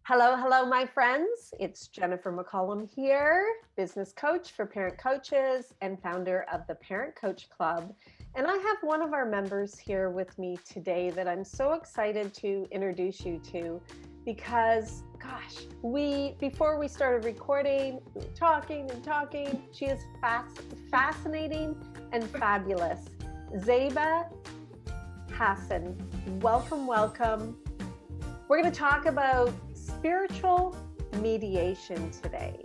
Hello, hello, my friends. It's Jennifer McCollum here, business coach for parent coaches and founder of the Parent Coach Club. And I have one of our members here with me today that I'm so excited to introduce you to because, gosh, before we started recording, we were talking. She is fascinating and fabulous. Zaiba Hasan, welcome. We're going to talk about spiritual mediation today.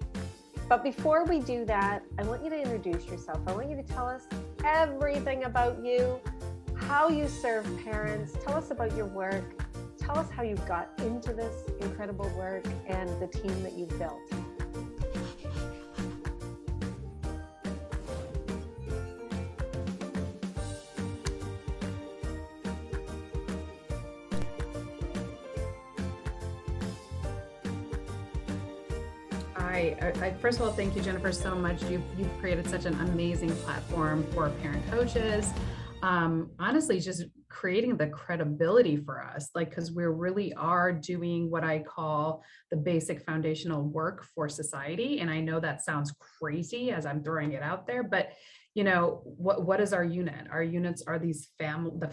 But before we do that, I want you to introduce yourself. I want you to tell us everything about you, how you serve parents, tell us about your work, tell us how you got into this incredible work and the team that you've built. I first of all, thank you, Jennifer, so much. You've created such an amazing platform for parent coaches. Honestly, just creating the credibility for us, because we really are doing what I call the basic foundational work for society. And I know that sounds crazy as I'm throwing it out there, but what is our unit? Our units are the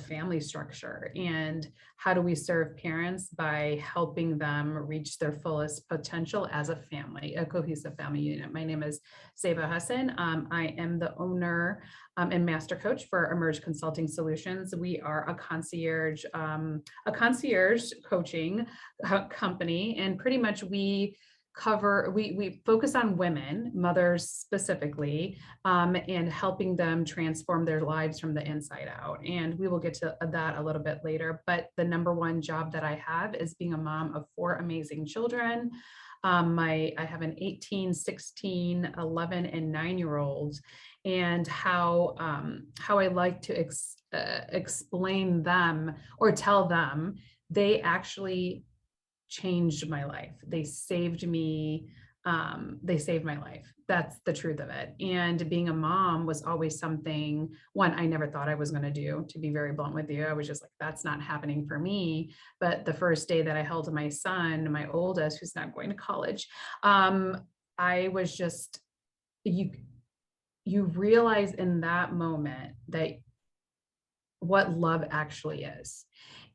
family structure. And how do we serve parents? By helping them reach their fullest potential as a family, a cohesive family unit. My name is Zaiba Hasan. I am the owner and master coach for Emerge Consulting Solutions. We are a concierge coaching company, and pretty much we focus on women, mothers specifically, and helping them transform their lives from the inside out. And we will get to that a little bit later. But the number one job that I have is being a mom of 4 amazing children. I have an 18, 16, 11, and 9-year-olds, and how I like to explain them or tell them they actually changed my life. They saved me. They saved my life. That's the truth of it. And being a mom was always something, one, I never thought I was going to do, to be very blunt with you. I was just like, that's not happening for me. But the first day that I held my son, my oldest, who's not going to college, I was just, you realize in that moment that what love actually is.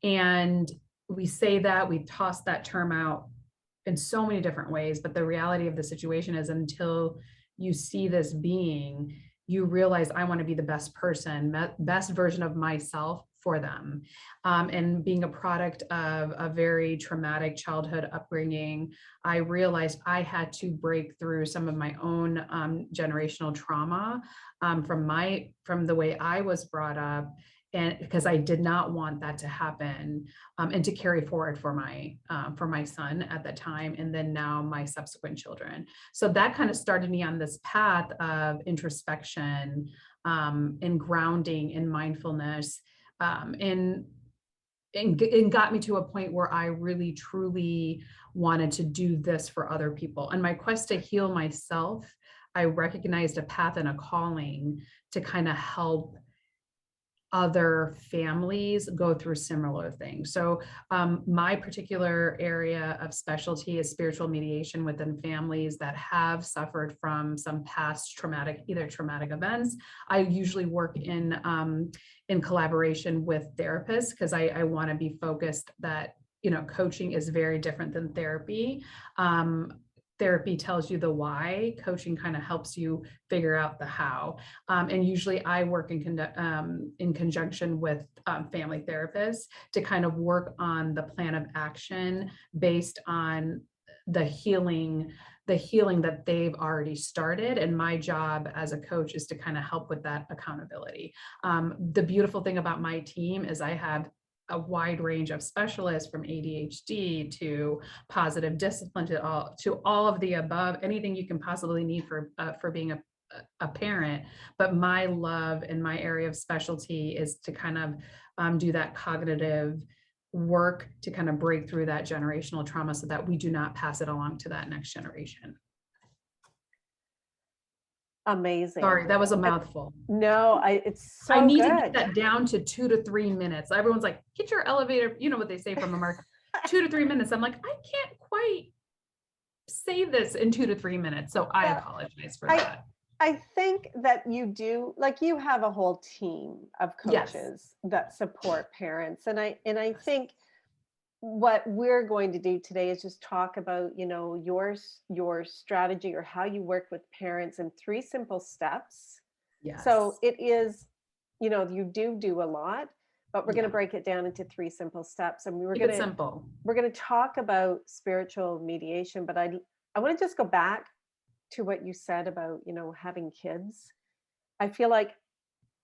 And we say that, we toss that term out in so many different ways, but the reality of the situation is until you see this being, you realize I want to be the best person, best version of myself for them. And being a product of a very traumatic childhood upbringing, I realized I had to break through some of my own generational trauma from the way I was brought up. And because I did not want that to happen, and to carry forward for my son at the time, and then now my subsequent children. So that kind of started me on this path of introspection, and grounding and mindfulness, and got me to a point where I really truly wanted to do this for other people. And my quest to heal myself, I recognized a path and a calling to kind of help other families go through similar things. So my particular area of specialty is spiritual mediation within families that have suffered from some past traumatic events. I usually work in collaboration with therapists because I want to be focused that, coaching is very different than therapy. Therapy tells you the why. Coaching kind of helps you figure out the how. And usually I work in conjunction with family therapists to kind of work on the plan of action based on the healing that they've already started. And my job as a coach is to kind of help with that accountability. The beautiful thing about my team is I have a wide range of specialists, from ADHD to positive discipline to all of the above, anything you can possibly need for being a parent. But my love and my area of specialty is to kind of do that cognitive work to kind of break through that generational trauma so that we do not pass it along to that next generation. Amazing. Sorry, that was a mouthful. No, it's so I need good. to get that down to 2 to 3 minutes. Everyone's like, get your elevator, you know what they say from America, 2 to 3 minutes. I'm like, I can't quite say this in 2 to 3 minutes. So I Yeah, apologize for I that. I think that you do, like, you have a whole team of Yes. coaches that support parents. And I Yes. think what we're going to do today is just talk about, your strategy or how you work with parents in three simple steps. So Yes. it is, you do a lot, but we're going to Yeah. break it down into three simple steps. And Keep it simple. we're going to talk about spiritual mediation, but I want to just go back to what you said about, having kids. I feel like,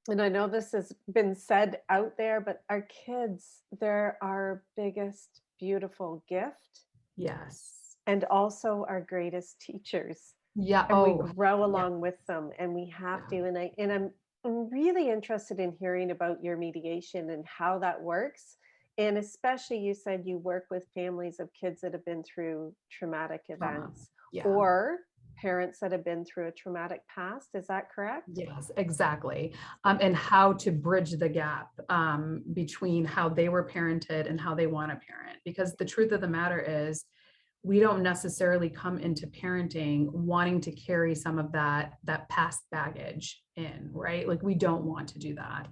and I know this has been said out there, but our kids, they're our biggest beautiful gift Yes. and also our greatest teachers. Yeah. And we Oh, grow yeah. along with them, and we have Yeah. to. And I'm really interested in hearing about your mediation and how that works. And especially, you said you work with families of kids that have been through traumatic Trauma. events Yeah. or parents that have been through a traumatic past. Is that correct? Yes, exactly. And how to bridge the gap between how they were parented and how they want to parent. Because the truth of the matter is, we don't necessarily come into parenting wanting to carry some of that past baggage in, right? Like we don't want to do that,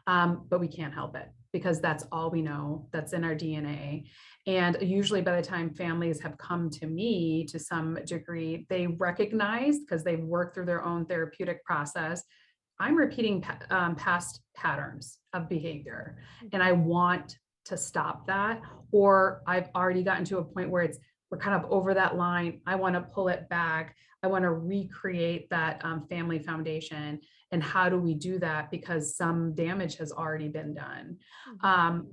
but we can't help it because that's all we know. That's in our DNA. And usually by the time families have come to me to some degree, they recognize because they've worked through their own therapeutic process, I'm repeating past patterns of behavior and I want to stop that. Or I've already gotten to a point where we're kind of over that line. I want to pull it back. I want to recreate that family foundation. And how do we do that? Because some damage has already been done.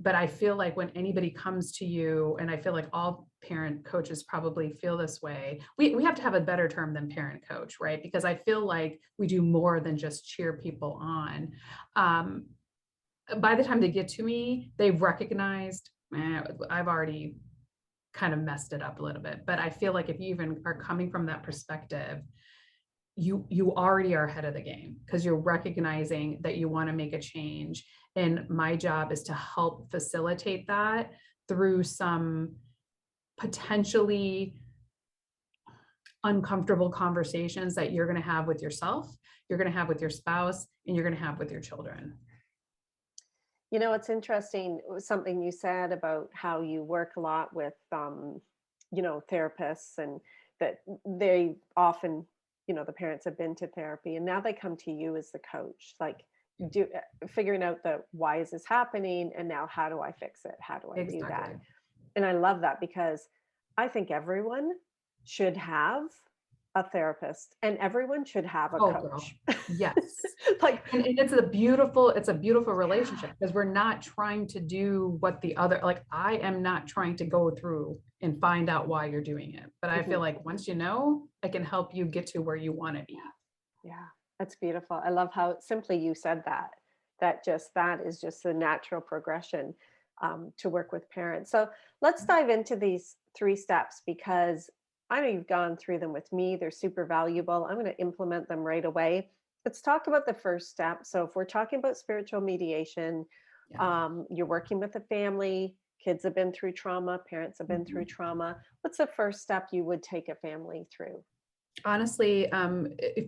But I feel like when anybody comes to you, and I feel like all parent coaches probably feel this way, we have to have a better term than parent coach, right? Because I feel like we do more than just cheer people on. By the time they get to me, they've recognized, I've already kind of messed it up a little bit. But I feel like if you even are coming from that perspective, you already are ahead of the game because you're recognizing that you want to make a change. And my job is to help facilitate that through some potentially uncomfortable conversations that you're going to have with yourself, you're going to have with your spouse, and you're going to have with your children. It's interesting, something you said about how you work a lot with, therapists, and that they often, the parents have been to therapy and now they come to you as the coach, like figuring out the why is this happening and now how do I fix it? How do I do that? Exactly. And I love that because I think everyone should have a therapist and everyone should have a Oh, girl. coach. Yes. Like, And it's a beautiful relationship because we're not trying to do what the other, like I am not trying to go through and find out why you're doing it. But I feel like once you know, I can help you get to where you want to be. yeah, that's beautiful. I love how simply you said that. That is just the natural progression to work with parents. So let's dive into these three steps because I know you've gone through them with me. They're super valuable. I'm going to implement them right away. Let's talk about the first step. So if we're talking about spiritual mediation, Yeah. you're working with a family, kids have been through trauma, parents have been through trauma. What's the first step you would take a family through? Honestly,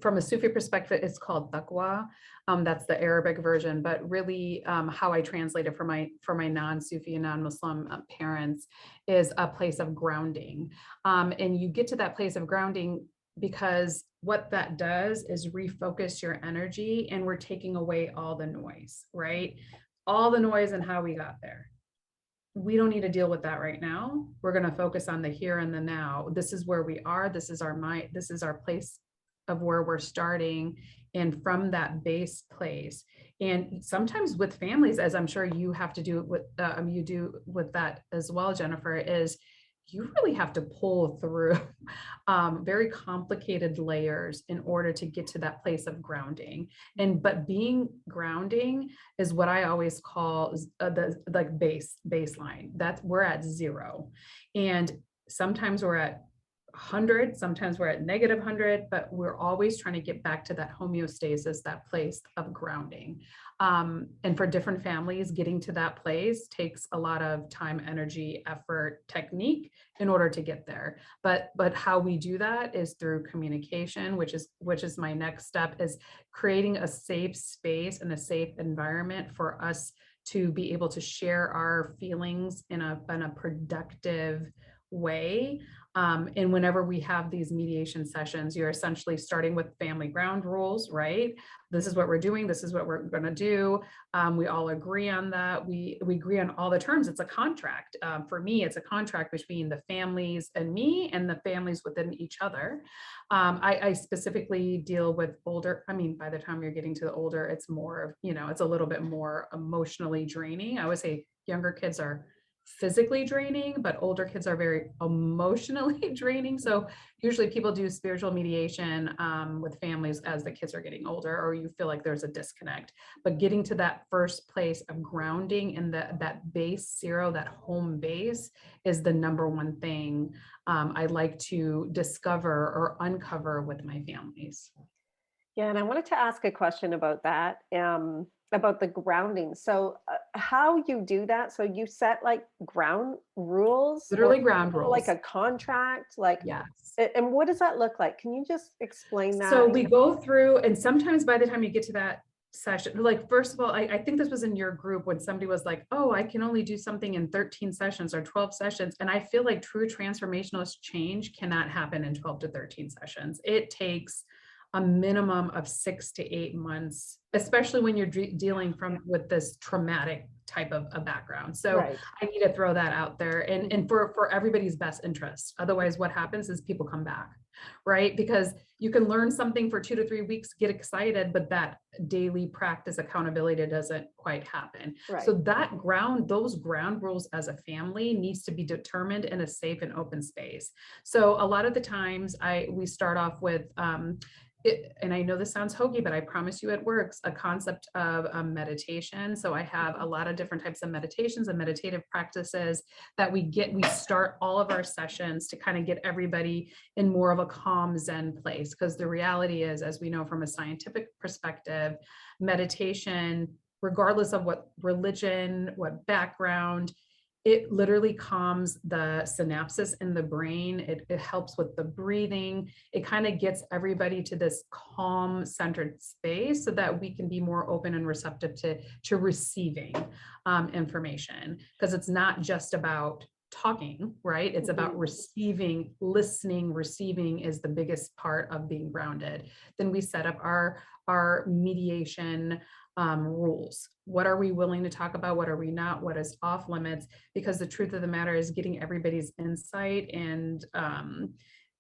from a Sufi perspective, it's called taqwa. That's the Arabic version, but really how I translate it for my non-Sufi and non-Muslim parents is a place of grounding. And you get to that place of grounding because what that does is refocus your energy and we're taking away all the noise, right? All the noise and how we got there. We don't need to deal with that right now. We're going to focus on the here and the now. This is where we are. This is our mind. This is our place of where we're starting. And from that base place. And sometimes with families, as I'm sure you have to do with, you do with that as well, Jennifer, is you really have to pull through very complicated layers in order to get to that place of grounding. But being grounding is what I always call the baseline. That's we're at zero, and sometimes we're at 100, sometimes we're at -100, but we're always trying to get back to that homeostasis, that place of grounding. And for different families, getting to that place takes a lot of time, energy, effort, technique in order to get there. But how we do that is through communication, which is my next step, is creating a safe space and a safe environment for us to be able to share our feelings in a productive way. And whenever we have these mediation sessions, you're essentially starting with family ground rules, right? This is what we're doing. This is what we're going to do. We all agree on that. We agree on all the terms. It's a contract. For me, it's a contract between the families and me and the families within each other. I specifically deal with older. I mean, by the time you're getting to the older, it's more of, it's a little bit more emotionally draining. I would say younger kids are physically draining, but older kids are very emotionally draining. So usually people do spiritual mediation with families as the kids are getting older, or you feel like there's a disconnect. But getting to that first place of grounding and that base zero, that home base, is the number one thing I like to discover or uncover with my families. Yeah, and I wanted to ask a question about that, about the grounding. So, how you do that? So you set like ground rules, or Literally ground like rules. a contract, like, Yes. and what does that look like? Can you just explain So that? we go through, and sometimes by the time you get to that session, like, first of all, I think this was in your group when somebody was like, oh, I can only do something in 13 sessions or 12 sessions. And I feel like true transformational change cannot happen in 12 to 13 sessions. It takes a minimum of 6 to 8 months, especially when you're dealing with this traumatic type of a background. So Right. I need to throw that out there, and for everybody's best interest. Otherwise, what happens is people come back, right? Because you can learn something for 2 to 3 weeks, get excited, but that daily practice accountability doesn't quite happen. Right. So those ground rules as a family needs to be determined in a safe and open space. So a lot of the times we start off with, and I know this sounds hokey, but I promise you it works, a concept of meditation. So I have a lot of different types of meditations and meditative practices that we start all of our sessions to kind of get everybody in more of a calm Zen place. Because the reality is, as we know from a scientific perspective, meditation, regardless of what religion, what background, it literally calms the synapses in the brain. It helps with the breathing. It kind of gets everybody to this calm, centered space so that we can be more open and receptive to receiving information. Because it's not just about talking, right? It's about receiving, listening. Receiving is the biggest part of being grounded. Then we set up our mediation rules. What are we willing to talk about? What are we not? What is off limits? Because the truth of the matter is getting everybody's insight and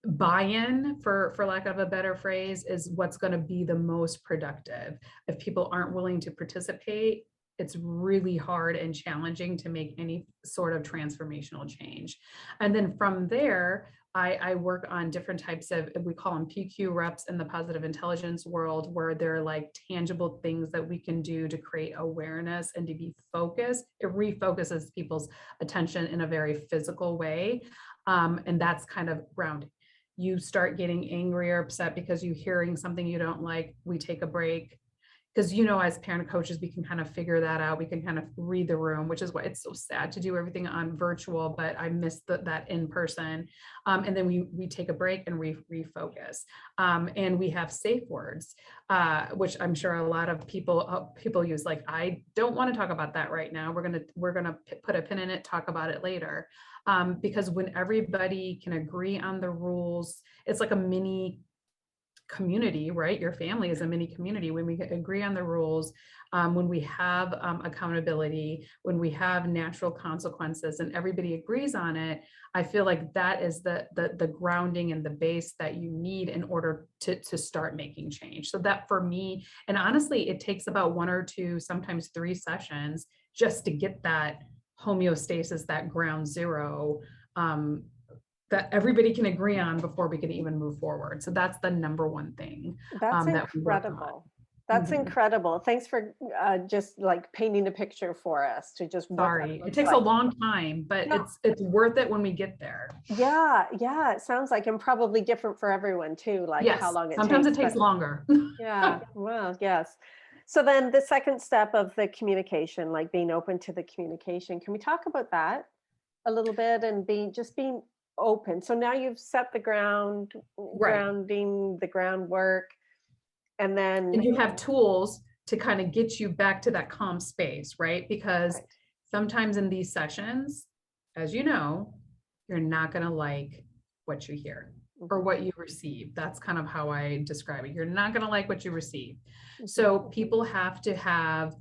buy-in, for lack of a better phrase, is what's going to be the most productive. If people aren't willing to participate, it's really hard and challenging to make any sort of transformational change. And then from there, I work on different types of, we call them PQ reps in the positive intelligence world, where they're like tangible things that we can do to create awareness and to be focused. It refocuses people's attention in a very physical way. And that's kind of grounding. You start getting angry or upset because you're hearing something you don't like. We take a break. Because, as parent coaches, we can kind of figure that out. We can kind of read the room, which is why it's so sad to do everything on virtual, but I miss that in person. And then we take a break and refocus. And we have safe words, which I'm sure a lot of people use. Like, I don't want to talk about that right now. We're gonna put a pin in it, talk about it later. Because when everybody can agree on the rules, it's like a mini community, right? Your family is a mini community. When we agree on the rules, when we have accountability, when we have natural consequences, and everybody agrees on it, I feel like that is the grounding and the base that you need in order to start making change. So that, for me, and honestly, it takes about 1 or 2, sometimes 3 sessions just to get that homeostasis, that ground zero, that everybody can agree on before we can even move forward. So that's the number one thing That's that we work on. incredible. That's Mhm. incredible. Thanks for just like painting a picture for us to just what that Sorry, it looks takes a like. long time, but No, it's worth it when we get there. yeah, yeah, it sounds like, and probably different for everyone too, like how Yes, long it sometimes it takes, takes but longer. yeah, well, yes. So then the second step of the communication, like being open to the communication, can we talk about that a little bit and being open? So now you've set the Right. the groundwork, and then And you have tools to kind of get you back to that calm space, right? Because right. sometimes in these sessions, as you know, you're not going to like what you hear or Mhm, what you receive. That's kind of how I describe it. You're not going to like what you receive. mhm, So people have to have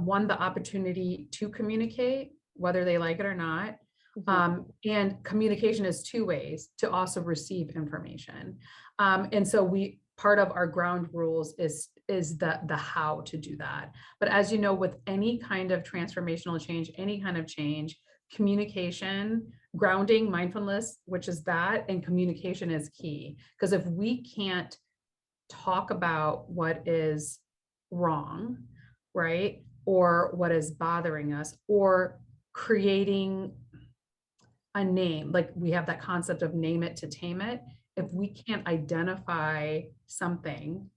one, the opportunity to communicate, whether they like it or not. mhm, And communication is two ways to also receive information. And so part of our ground rules is the how to do that. But as you know, with any kind of transformational change, any kind of change, communication, grounding, mindfulness, which is that, and communication is key. Because if we can't talk about what is wrong, right? Or what is bothering us, or creating a name, like we have that concept of name it to tame it. If mhm. we can't identify something,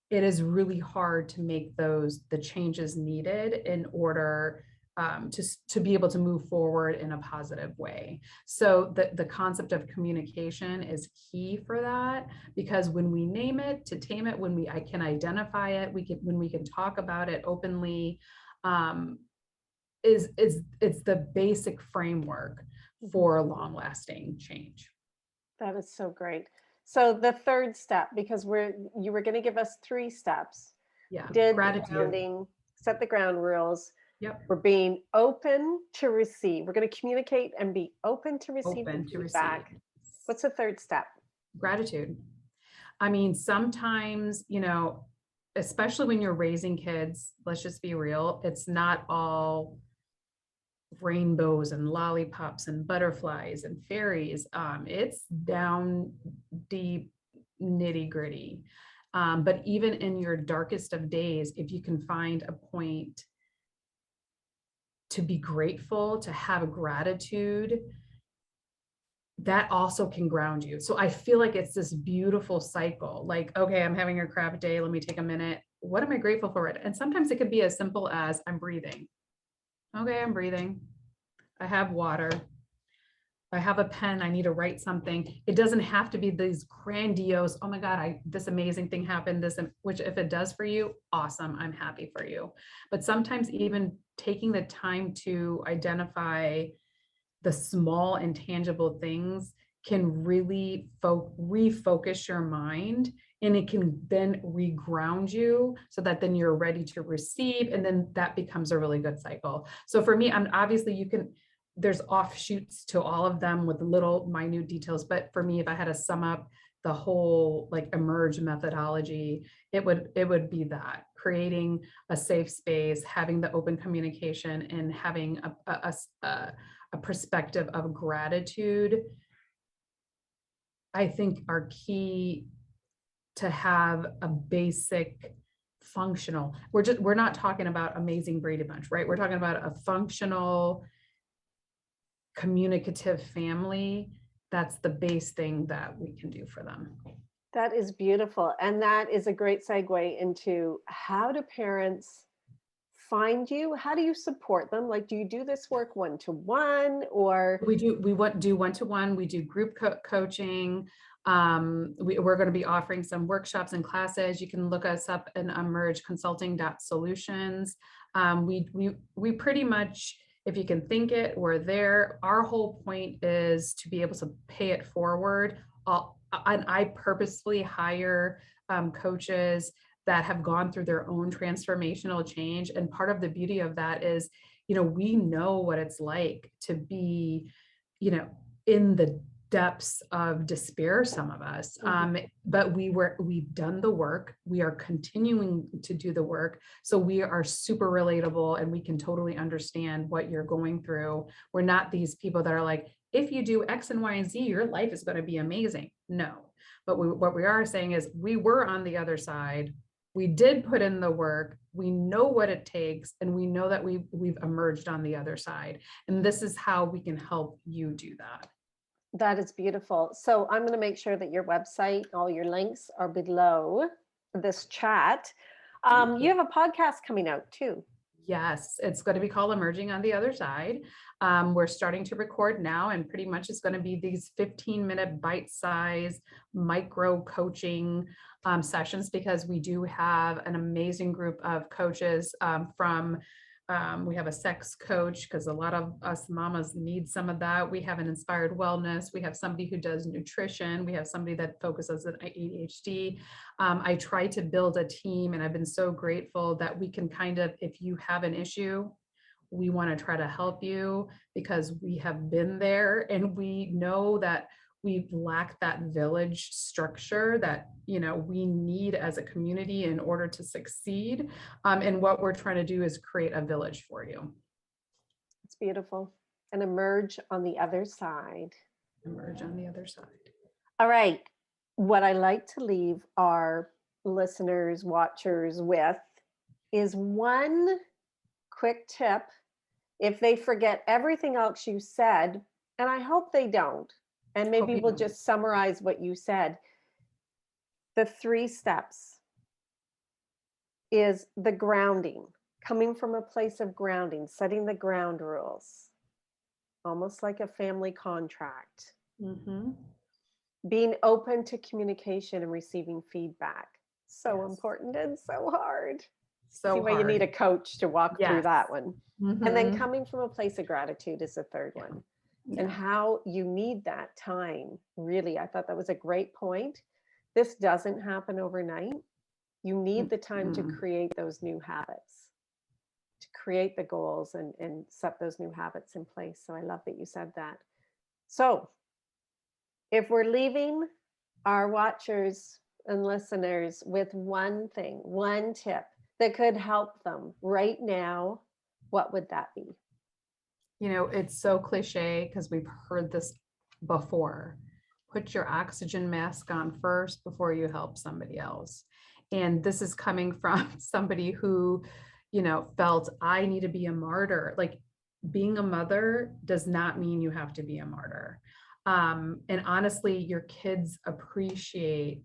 it is really hard to make the changes needed in order to be able to move forward in a positive way. So the concept of communication is key for that, because when we name it to tame it, I can identify it, when we can talk about it openly, um, is it's the basic framework Mhm. for long lasting change. That is so great. So the third step, because you were going to give us three steps. Yeah, We did the gratitude. grounding, set the ground rules. Yep, We're being open to receive. We're going to communicate and be open to receive the open to receive. feedback. What's the third step? Gratitude. I mean, sometimes, especially when you're raising kids, let's just be real, it's not all rainbows and lollipops and butterflies and fairies. It's down deep, nitty gritty. But even in your darkest of days, if you can find a point to be grateful, to have gratitude, that also can ground you. So I feel like it's this beautiful cycle. Like, okay, I'm having a crap day. Let me take a minute. What am I grateful for? And sometimes it could be as simple as I'm breathing. Okay, I'm breathing. I have water. I have a pen. I need to write something. It doesn't have to be these grandiose, oh my God, this amazing thing happened, which if it does for you, awesome. I'm happy for you. But sometimes even taking the time to identify the small and tangible things can really refocus your mind, and it can then reground you so that then you're ready to receive, and then that becomes a really good cycle. So for me, I'm obviously there's offshoots to all of them with little minute details, but for me, if I had to sum up the whole like emerge methodology, it would be that creating a safe space, having the open communication, and having a perspective of gratitude, I think are key to have a basic functional. We're not talking about amazing Brady Bunch, right? We're talking about a functional, communicative family. That's the base thing that we can do for them. That is beautiful. And that is a great segue into how do parents find you? How do you support them? Like, do you do this work one to one or? We do one-to-one, we do group coaching. We're going to be offering some workshops and classes. You can look us up in emergeconsulting.solutions. We pretty much, if you can think it, we're there. Our whole point is to be able to pay it forward. And I purposefully hire coaches that have gone through their own transformational change. And part of the beauty of that is, we know what it's like to be, in the depths of despair, some of us. Mhm. But we've done the work. We are continuing to do the work. So we are super relatable, and we can totally understand what you're going through. We're not these people that are like, if you do X and Y and Z, your life is going to be amazing. No. But what we are saying is we were on the other side. We did put in the work. We know what it takes, and we know that we've emerged on the other side. And this is how we can help you do that. That is beautiful. So I'm going to make sure that your website, all your links are below this chat. You have a podcast coming out too. Yes, it's going to be called Emerging on the Other Side. We're starting to record now, and pretty much it's going to be these 15-minute bite-sized micro coaching sessions, because we do have an amazing group of coaches we have a sex coach, because a lot of us mamas need some of that. We have an inspired wellness. We have somebody who does nutrition. We have somebody that focuses on ADHD. I try to build a team, and I've been so grateful that we can kind of, if you have an issue, we want to try to help you, because we have been there and we know that we lack that village structure that, we need as a community in order to succeed. And what we're trying to do is create a village for you. It's beautiful. And emerge on the other side. Emerge on the other side. All right. What I like to leave our listeners, watchers with is one quick tip. If they forget everything else you said, and I hope they don't, and maybe we'll just summarize what you said. The 3 steps is the grounding, coming from a place of grounding, setting the ground rules, almost like a family contract. Mm-hmm. Being open to communication and receiving feedback. So Yes. important and so hard. So See why you need a coach to walk through that one. Mm-hmm. And then coming from a place of gratitude is the third one. Yeah. And how you need that time. Really, I thought that was a great point. This doesn't happen overnight. You need the time to create those new habits, to create the goals and set those new habits in place. So I love that you said that. So if we're leaving our watchers and listeners with one thing, one tip that could help them right now, what would that be? It's so cliche because we've heard this before. Put your oxygen mask on first before you help somebody else. And this is coming from somebody who, felt I need to be a martyr. Like, being a mother does not mean you have to be a martyr. And honestly, your kids appreciate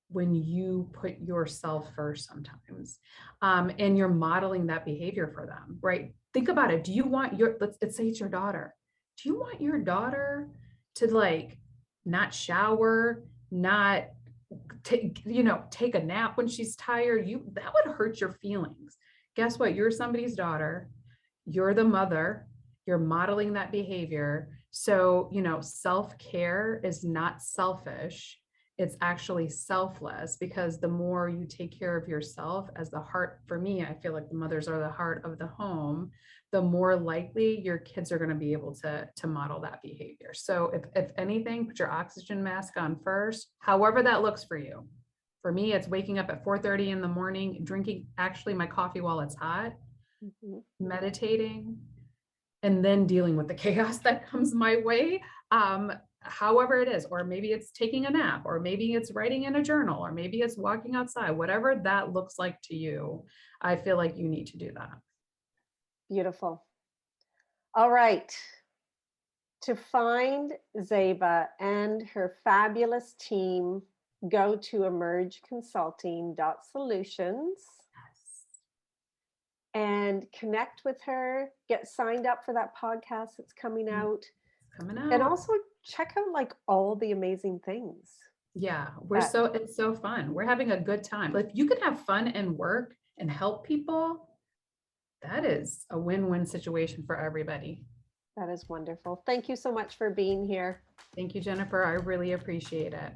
when you put yourself first sometimes, and you're modeling that behavior for them, right? Think about it. Do you want let's say it's your daughter. Do you want your daughter to not shower, not take a nap when she's tired? That would hurt your feelings. Guess what? You're somebody's daughter. You're the mother. You're modeling that behavior. So, self-care is not selfish. It's actually selfless, because the more you take care of yourself as the heart, for me, I feel like the mothers are the heart of the home, the more likely your kids are going to be able to model that behavior. So if anything, put your oxygen mask on first, however that looks for you. For me, it's waking up at 4:30 in the morning, drinking actually my coffee while it's hot, meditating, and then dealing with the chaos that comes my way. However it is, or maybe it's taking a nap, or maybe it's writing in a journal, or maybe it's walking outside, whatever that looks like to you, I feel like you need to do that. Beautiful. All right. To find Zaiba and her fabulous team, go to emergeconsulting.solutions and connect with her, get signed up for that podcast that's coming out. And also check out all the amazing things. Yeah, it's so fun. We're having a good time. If you can have fun and work and help people, that is a win-win situation for everybody. That is wonderful. Thank you so much for being here. Thank you, Jennifer. I really appreciate it.